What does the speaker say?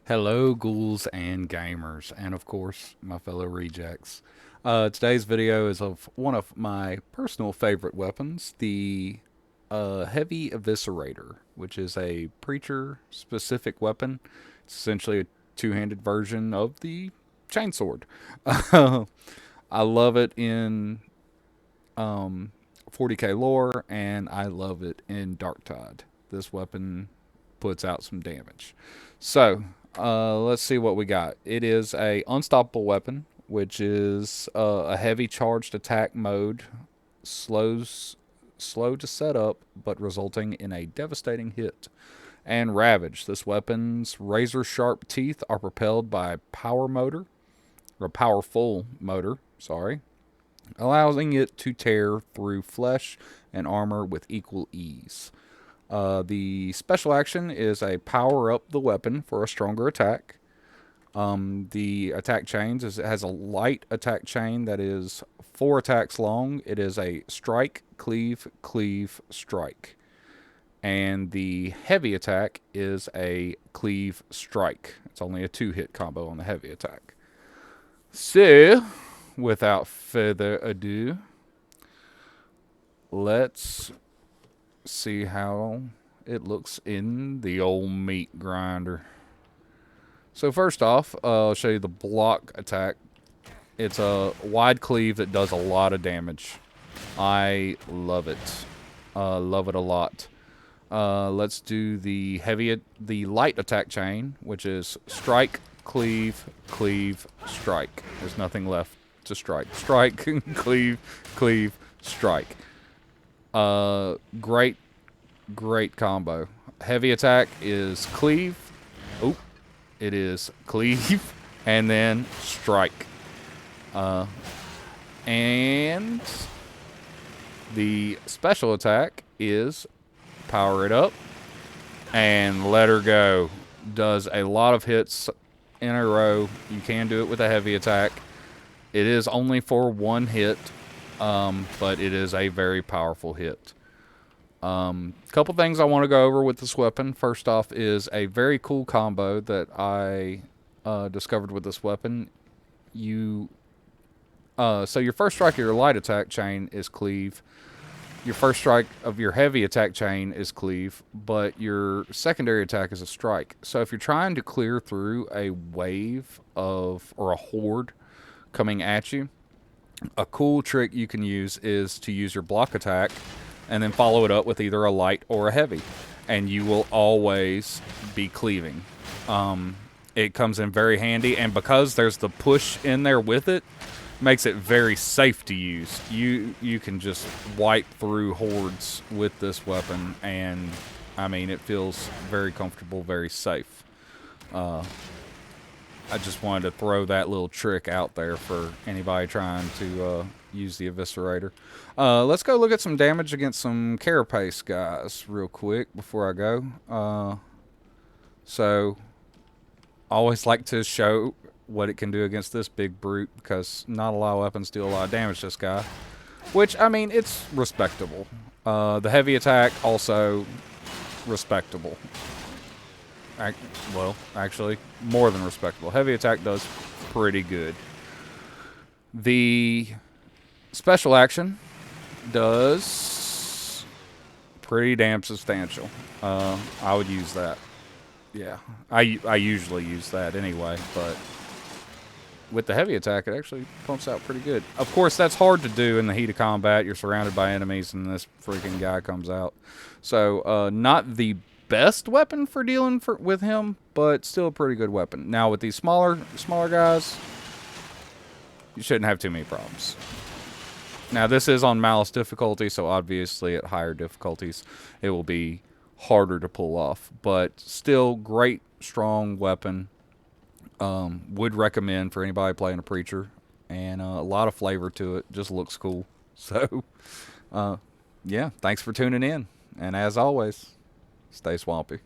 Hello, ghouls and gamers, and of course, my fellow rejects. Today's video is of one of my personal favorite weapons, the heavy Eviscerator, which is a preacher-specific weapon. It's essentially a two-handed version of the chainsword. I love it in 40k lore, and I love it in darktide. This weapon puts out some damage. So, let's see what we got. It is a unstoppable weapon, which is a heavy charged attack mode, slow to set up, but resulting in a devastating hit. And ravage. This weapon's razor sharp teeth are propelled by a power motor, or a powerful motor. Sorry, allowing it to tear through flesh and armor with equal ease. The special action is a power up the weapon for a stronger attack. The attack chains it has a light attack chain that is 4 attacks long. It is a strike, cleave, cleave, strike. And the heavy attack is a cleave, strike. It's only a 2-hit combo on the heavy attack. So, without further ado, let's see how it looks in the old meat grinder. So first off, I'll show you the block attack. It's a wide cleave that does a lot of damage. I love it. Love it a lot. Let's do the light attack chain, which is strike, cleave, cleave, strike. There's nothing left to strike. Strike, cleave, cleave, strike. Great combo. Heavy attack is cleave. Oop. It is cleave and then strike. And the special attack is power it up and let her go. Does a lot of hits in a row. You can do it with a heavy attack. It is only for 1 hit, but it is a very powerful hit. Couple things I want to go over with this weapon. First off is a very cool combo that I discovered with this weapon. So your first strike of your light attack chain is cleave. Your first strike of your heavy attack chain is cleave, but your secondary attack is a strike. So if you're trying to clear through a wave or a horde coming at you, a cool trick you can use is to use your block attack and then follow it up with either a light or a heavy, and you will always be cleaving. It comes in very handy, and because there's the push in there with it, makes it very safe to use. You can just wipe through hordes with this weapon, and I mean, it feels very comfortable, very safe. I just wanted to throw that little trick out there for anybody trying to use the Eviscerator. Let's go look at some damage against some carapace guys real quick before I go. So, I always like to show what it can do against this big brute, because not a lot of weapons do a lot of damage to this guy. Which, I mean, it's respectable. The heavy attack, also respectable. Well, actually, more than respectable. Heavy attack does pretty good. The special action does pretty damn substantial. I would use that. Yeah, I usually use that anyway, but with the heavy attack, it actually pumps out pretty good. Of course, that's hard to do in the heat of combat. You're surrounded by enemies, and this freaking guy comes out. So, not the best weapon for dealing with him, but still a pretty good weapon. Now, with these smaller guys, you shouldn't have too many problems. Now, this is on Malice difficulty, so obviously at higher difficulties, it will be harder to pull off. But still, great, strong weapon. Would recommend for anybody playing a preacher. And a lot of flavor to it. Just looks cool. So, yeah, thanks for tuning in. And as always, stay swampy.